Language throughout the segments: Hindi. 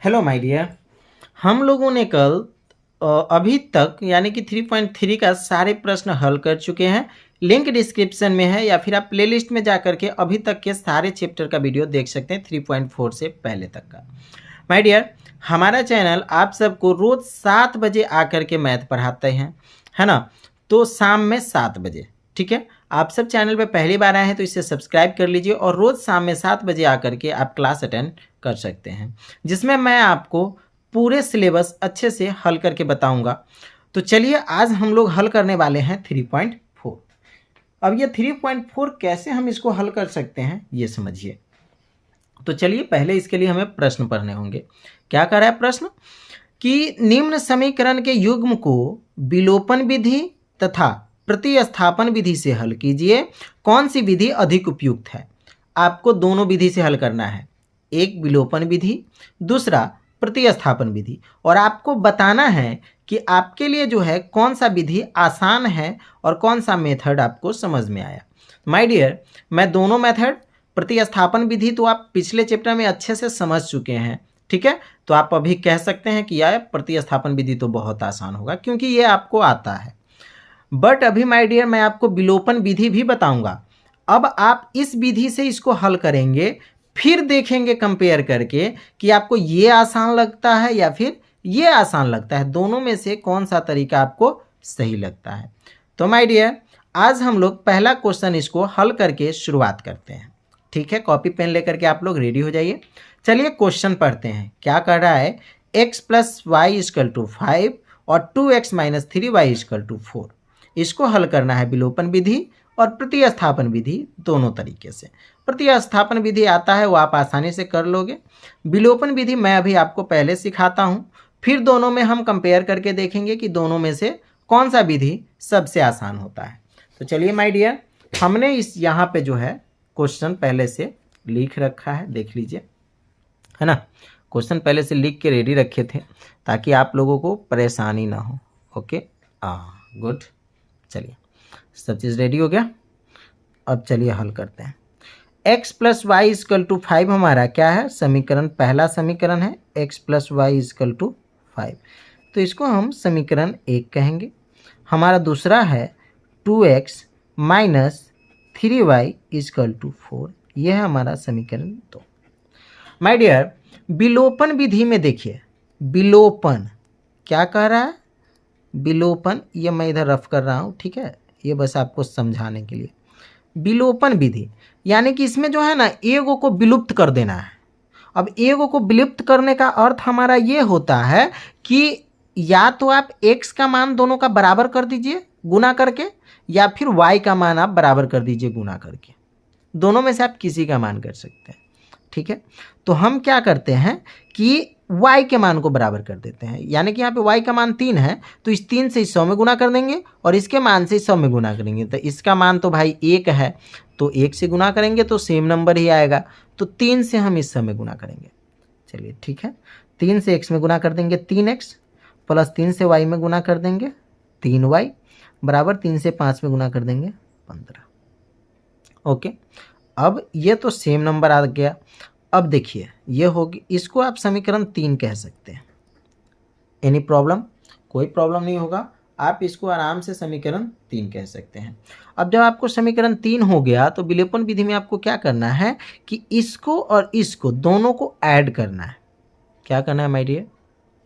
Hello my dear. हम लोगों ने कल अभी तक यानी कि 3.3 का सारे प्रश्न हल कर चुके हैं। लिंक डिस्क्रिप्शन में है या फिर आप प्लेलिस्ट में जा करके अभी तक के सारे चैप्टर का वीडियो देख सकते हैं 3.4 से पहले तक का। माय डियर, हमारा चैनल आप सबको रोज़ 7 बजे आकर के मैथ पढ़ाते हैं, है ना। तो शाम में 7 बजे, ठीक है। आप सब चैनल पे पहली बार आए हैं तो इसे सब्सक्राइब कर लीजिए और रोज़ शाम में 7 बजे आकर के आप क्लास अटेंड कर सकते हैं, जिसमें मैं आपको पूरे सिलेबस अच्छे से हल करके बताऊंगा। तो चलिए आज हम लोग हल करने वाले हैं 3.4। अब ये 3.4 कैसे हम इसको हल कर सकते हैं ये समझिए। तो चलिए पहले इसके लिए हमें प्रश्न पढ़ने होंगे। क्या कह रहा है प्रश्न कि निम्न समीकरण के युग्म को विलोपन विधि तथा प्रतिस्थापन विधि से हल कीजिए। कौन सी विधि अधिक उपयुक्त है? आपको दोनों विधि से हल करना है, एक विलोपन विधि, दूसरा प्रतिस्थापन विधि, और आपको बताना है कि आपके लिए जो है कौन सा विधि आसान है और कौन सा मेथड आपको समझ में आया। माय डियर, मैं दोनों मेथड, प्रतिस्थापन विधि तो आप पिछले चैप्टर में अच्छे से समझ चुके हैं, ठीक है। तो आप अभी कह सकते हैं कि यार प्रतिस्थापन विधि तो बहुत आसान होगा क्योंकि ये आपको आता है। बट अभी माय डियर मैं आपको विलोपन विधि भी बताऊंगा। अब आप इस विधि से इसको हल करेंगे, फिर देखेंगे कंपेयर करके कि आपको ये आसान लगता है या फिर ये आसान लगता है, दोनों में से कौन सा तरीका आपको सही लगता है। तो माय डियर आज हम लोग पहला क्वेश्चन इसको हल करके शुरुआत करते हैं, ठीक है। कॉपी पेन लेकर के आप लोग रेडी हो जाइए। चलिए क्वेश्चन पढ़ते हैं। क्या कर रहा है, x plus y equal to 5 और 2x minus 3y is equal to 4। इसको हल करना है विलोपन विधि और प्रतिस्थापन विधि दोनों तरीके से। प्रतिस्थापन विधि आता है वो आप आसानी से कर लोगे, विलोपन विधि मैं अभी आपको पहले सिखाता हूँ, फिर दोनों में हम कंपेयर करके देखेंगे कि दोनों में से कौन सा विधि सबसे आसान होता है। तो चलिए माय डियर, हमने इस यहाँ पे जो है क्वेश्चन पहले से लिख रखा है, देख लीजिए, है ना। क्वेश्चन पहले से लिख के रेडी रखे थे ताकि आप लोगों को परेशानी ना हो। Okay, good. चलिए सब चीज़ रेडी हो गया। अब चलिए हल करते हैं। x plus y equal to 5 हमारा क्या है, समीकरण, पहला समीकरण है x plus y equal to 5, तो इसको हम समीकरण 1 कहेंगे। हमारा दूसरा है 2x minus 3y is equal to 4, यह है हमारा समीकरण 2। माय डियर विलोपन विधि में देखिए, विलोपन क्या कह रहा है, विलोपन, ये मैं इधर रफ कर रहा हूँ, ठीक है, ये बस आपको समझाने के लिए। विलोपन विधि यानी कि इसमें जो है ना एगो को विलुप्त कर देना है। अब एगो को विलुप्त करने का अर्थ हमारा ये होता है कि या तो आप x का मान दोनों का बराबर कर दीजिए गुना करके, या फिर y का मान आप बराबर कर दीजिए गुना करके, दोनों में से आप किसी का मान कर सकते हैं, ठीक है। तो हम क्या करते हैं कि y के मान को बराबर कर देते हैं, यानी कि यहाँ पे y का मान 3 है तो इस 3 से इस 100 में गुना कर देंगे और इसके मान से इस 100 में गुना करेंगे। तो इसका मान तो भाई 1 है तो 1 से गुना करेंगे तो सेम नंबर ही आएगा, तो 3 से हम इस 100 में गुना करेंगे। चलिए ठीक है, 3 से x में गुना कर देंगे 3x, प्लस 3 से y में गुना कर देंगे 3y, बराबर 3 से 5 में गुना कर देंगे 15। ओके, अब ये तो सेम नंबर आ गया। अब देखिए ये होगी, इसको आप समीकरण 3 कह सकते हैं। Any problem? कोई प्रॉब्लम नहीं होगा, आप इसको आराम से समीकरण 3 कह सकते हैं। अब जब आपको समीकरण 3 हो गया तो विलोपन विधि में आपको क्या करना है कि इसको और इसको दोनों को ऐड करना है। क्या करना है माय डियर?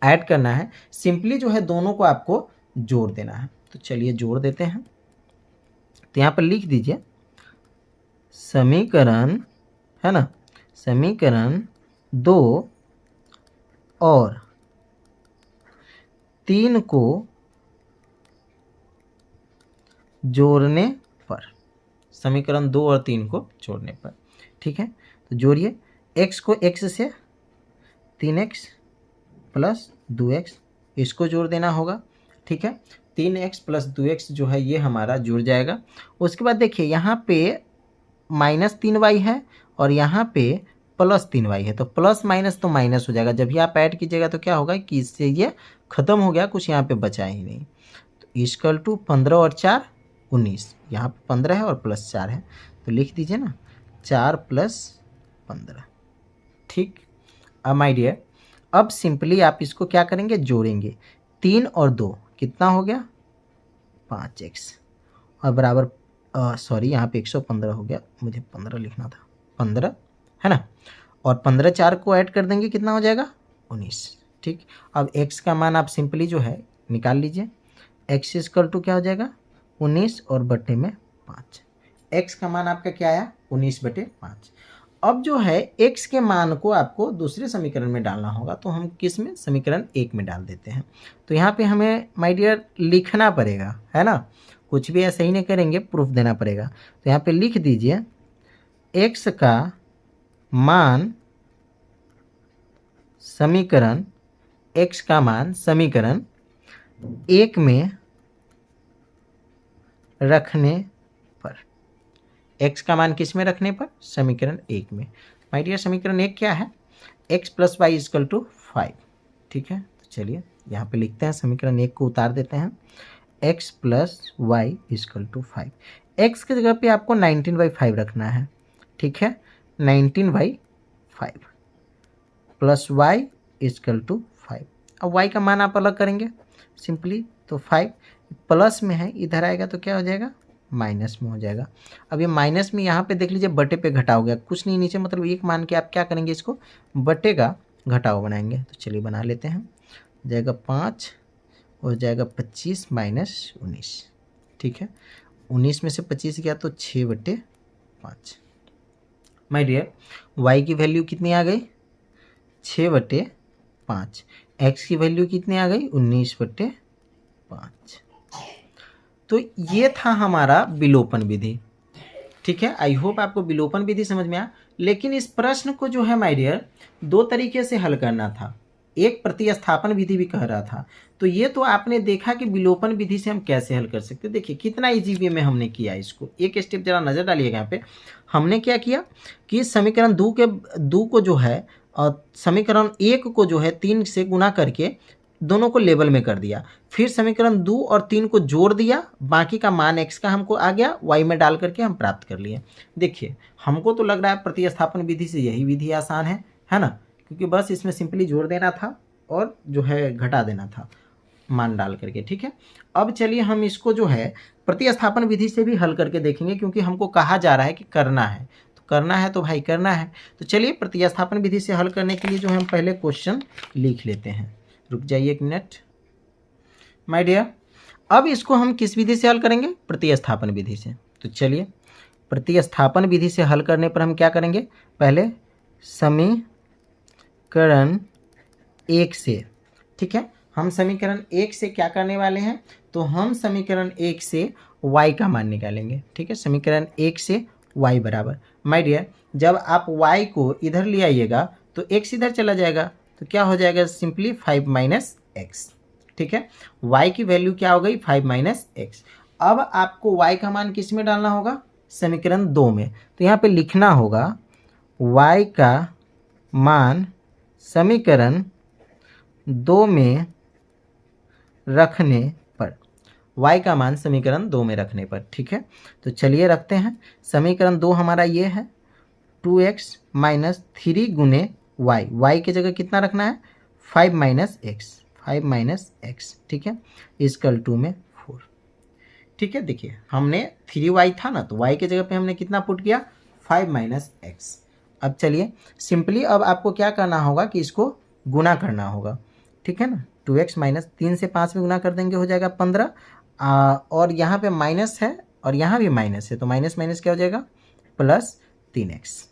ऐड करना है। सिंपली जो है दोनों को आपको जोड़ देना है। तो चलिए जोड़ देते हैं। तो यहाँ पर लिख दीजिए समीकरण, है ना, समीकरण 2 और 3 को जोड़ने पर, समीकरण 2 और 3 को जोड़ने पर, ठीक है। तो जोड़िए, x को x से 3x प्लस 2x, इसको जोड़ देना होगा, ठीक है। 3x प्लस 2x जो है ये हमारा जुड़ जाएगा। उसके बाद देखिए यहाँ पे माइनस 3y है और यहाँ पे प्लस 3y है, तो प्लस माइनस तो माइनस हो जाएगा। जब भी आप ऐड कीजिएगा तो क्या होगा कि इससे ये ख़त्म हो गया, कुछ यहाँ पे बचा ही नहीं। तो इक्वल टू 15 और 4 19, यहाँ पे 15 है और प्लस 4 है, तो लिख दीजिए ना 4 प्लस 15, ठीक। अब माय डियर अब सिंपली आप इसको क्या करेंगे, जोड़ेंगे। 3 और 2 कितना हो गया, 5x और बराबर सॉरी यहाँ पे 115 हो गया, मुझे 15 लिखना था, 15 है ना। और 15 4 को ऐड कर देंगे, कितना हो जाएगा, 19। ठीक, अब x का मान आप सिंपली जो है निकाल लीजिए। x इक्वल टू क्या हो जाएगा, 19 और बटे में 5। x का मान आपका क्या आया, 19/5। अब जो है x के मान को आपको दूसरे समीकरण में डालना होगा, तो हम किस में, समीकरण 1 में डाल देते हैं। तो यहाँ पे हमें माय डियर लिखना पड़ेगा, है ना, कुछ भी ऐसे ही नहीं करेंगे, प्रूफ देना पड़ेगा। तो यहाँ पे लिख दीजिए x का मान समीकरण, x का मान समीकरण 1 में रखने पर, x का मान किस में रखने पर, समीकरण 1 में। माय डियर समीकरण 1 क्या है, x + y = 5। ठीक है, तो चलिए यहाँ पे लिखते हैं, समीकरण 1 को उतार देते हैं, x + y = 5। x की जगह पे आपको 19/5 रखना है। ठीक है, 19/5 प्लस y = 5। अब y का मान आप अलग करेंगे सिंपली, तो 5 प्लस में है, इधर आएगा तो क्या हो जाएगा, माइनस में हो जाएगा। अब ये माइनस में यहाँ पे देख लीजिए बटे पे घटाव गया, कुछ नहीं नीचे, मतलब 1 मान के आप क्या करेंगे, इसको बटे का घटाव बनाएंगे। तो चलिए बना लेते हैं, हो जाएगा 5, हो जाएगा 25 - 19। ठीक है, 19 में से 25 गया तो 6/5। माय डियर y की वैल्यू कितनी आ गई, 6/5। x की वैल्यू कितनी आ गई, 19/5। तो ये था हमारा विलोपन विधि। ठीक है, आई होप आपको विलोपन विधि समझ में आया। लेकिन इस प्रश्न को जो है माय डियर 2 तरीके से हल करना था, एक प्रतिस्थापन विधि भी कह रहा था। तो ये तो आपने देखा कि विलोपन विधि से हम कैसे हल कर सकते हैं। देखिए कितना इजी वे में हमने किया इसको, एक स्टेप जरा नज़र डालिएगा। यहाँ पे हमने क्या किया कि समीकरण 2 को जो है समीकरण 1 को जो है 3 से गुना करके दोनों को लेवल में कर दिया, फिर समीकरण 2 और 3 को जोड़ दिया, बाकी का मान x का हमको आ गया, y में डाल करके हम प्राप्त कर लिए। देखिए हमको तो लग रहा है प्रतिस्थापन विधि से यही विधि आसान है ना, क्योंकि बस इसमें सिंपली जोड़ देना था और जो है घटा देना था मान डाल करके। ठीक है, अब चलिए हम इसको जो है प्रतिस्थापन विधि से भी हल करके देखेंगे, क्योंकि हमको कहा जा रहा है कि करना है, तो करना है तो भाई करना है। तो चलिए प्रतिस्थापन विधि से हल करने के लिए जो हम पहले क्वेश्चन लिख लेते हैं। रुक जाइए 1 मिनट माय डियर। अब इसको हम किस विधि से हल करेंगे, प्रतिस्थापन विधि से। तो चलिए प्रतिस्थापन विधि से हल करने पर हम क्या करेंगे, पहले समीकरण 1 से, ठीक है, हम समीकरण 1 से क्या करने वाले हैं, तो हम समीकरण 1 से y का मान निकालेंगे। ठीक है, समीकरण 1 से y बराबर, माय डियर जब आप y को इधर ले आइएगा तो x इधर चला जाएगा, तो क्या हो जाएगा, सिंपली 5 - x। ठीक है, y की वैल्यू क्या हो गई, 5 - x। अब आपको y का मान किस में डालना होगा, समीकरण 2 में। तो यहाँ पे लिखना होगा y का मान समीकरण 2 में रखने पर, y का मान समीकरण 2 में रखने पर। ठीक है, तो चलिए रखते हैं। समीकरण 2 हमारा ये है 2x - 3 गुने y की जगह कितना रखना है, 5 - x। ठीक है, इक्वल टू में 4। ठीक है, देखिए हमने 3y था ना, तो y की जगह पे हमने कितना पुट किया, 5 - x। अब चलिए सिंपली अब आपको क्या करना होगा कि इसको गुना करना होगा। ठीक है ना, 2x - 3 से 5 में गुना कर देंगे, हो जाएगा 15। और यहाँ पे माइनस है और यहाँ भी माइनस है, तो माइनस माइनस क्या हो जाएगा, प्लस 3x।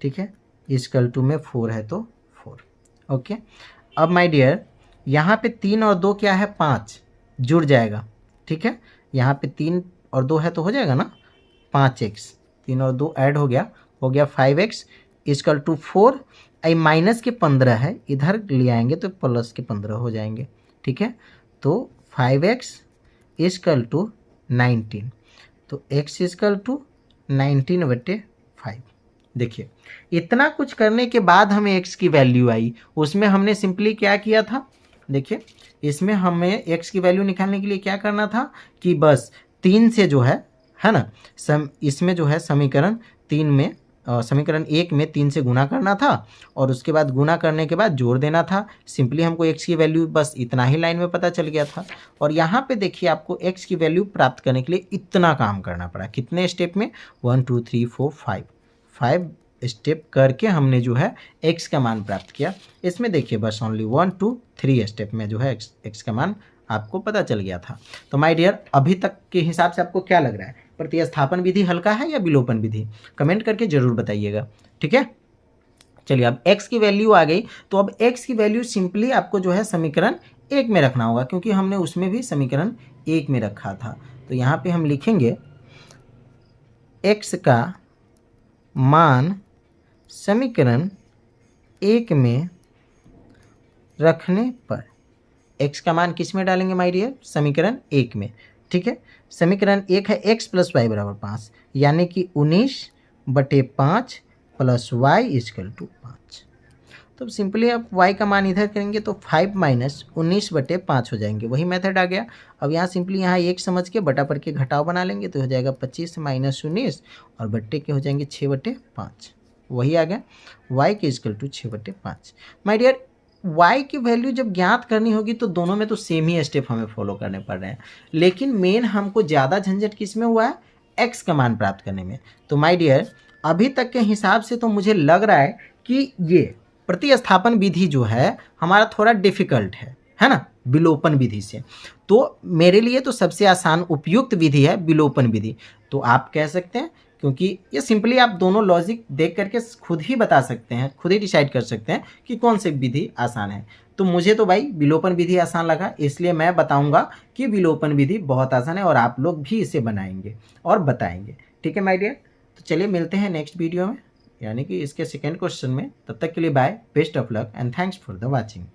ठीक है, इक्वल टू में 4 है तो 4। ओके, अब माय डियर यहाँ पे 3 और 2 क्या है, 5 जुड़ जाएगा। ठीक है, यहाँ पे 3 और 2 है तो हो जाएगा ना 5x, 3 और 2 ऐड हो गया 5x equal to 4। I minus के 15 है, इधर ले आएंगे तो प्लस के 15 हो जाएंगे। ठीक है, तो 5x इक्वल टू 19, तो x इक्वल टू 19/5। देखिए इतना कुछ करने के बाद हमें x की वैल्यू आई, उसमें हमने सिंपली क्या किया था, देखिए इसमें हमें x की वैल्यू निकालने के लिए क्या करना था कि बस 3 से जो है ना, इसमें जो है समीकरण 3 में समीकरण 1 में 3 से गुना करना था और उसके बाद गुना करने के बाद जोड़ देना था। सिंपली हमको x की वैल्यू बस इतना ही लाइन में पता चल गया था। और यहाँ पे देखिए आपको x की वैल्यू प्राप्त करने के लिए इतना काम करना पड़ा। कितने स्टेप में? 1 2 3 4 5 स्टेप करके हमने जो है x का मान प्राप्त किया। इसमें देखिए बस ओनली 1 2 3 स्टेप में जो है x का मान आपको पता चल गया था। तो माय डियर, अभी तक के हिसाब से आपको क्या लग रहा है? प्रतिस्थापन विधि हल्का है या विलोपन विधि? कमेंट करके जरूर बताइएगा, ठीक है। चलिए, अब x की वैल्यू आ गई, तो अब x की वैल्यू सिंपली आपको जो है समीकरण 1 में रखना होगा, क्योंकि हमने उसमें भी समीकरण 1 में रखा था। तो यहाँ पे हम लिखेंगे x का मान समीकरण 1 में रखने पर, x का मान किस में डालेंगे माय डियर? समीकरण 1 में, ठीक है। समीकरण 1 है x + y = 5, यानी कि 19/5 + y = 5। तो सिंपली आप y का मान इधर करेंगे तो 5 - 19/5 हो जाएंगे। वही मेथड आ गया। अब यहाँ सिंपली यहाँ 1 समझ के बटा पर के घटाव बना लेंगे तो हो जाएगा 25 - 19 और बट्टे के हो जाएंगे 6/5। वही आ गया y के = 6/5। माय डियर, y की वैल्यू जब ज्ञात करनी होगी तो दोनों में तो सेम ही स्टेप हमें फॉलो करने पड़ रहे हैं, लेकिन मेन हमको ज़्यादा झंझट किस में हुआ है? x का मान प्राप्त करने में। तो माय डियर, अभी तक के हिसाब से तो मुझे लग रहा है कि ये प्रतिस्थापन विधि जो है हमारा थोड़ा डिफिकल्ट है ना, विलोपन विधि से। तो मेरे लिए तो सबसे आसान उपयुक्त विधि है विलोपन विधि। तो आप कह सकते हैं, क्योंकि ये सिंपली आप दोनों लॉजिक देख करके खुद ही बता सकते हैं, खुद ही डिसाइड कर सकते हैं कि कौन सी विधि आसान है। तो मुझे तो भाई विलोपन विधि आसान लगा, इसलिए मैं बताऊंगा कि विलोपन विधि बहुत आसान है और आप लोग भी इसे बनाएंगे और बताएंगे, ठीक है माय डियर। तो चलिए मिलते हैं नेक्स्ट वीडियो में, यानी कि इसके सेकेंड क्वेश्चन में। तब तक के लिए bye, best of luck and thanks for the watching.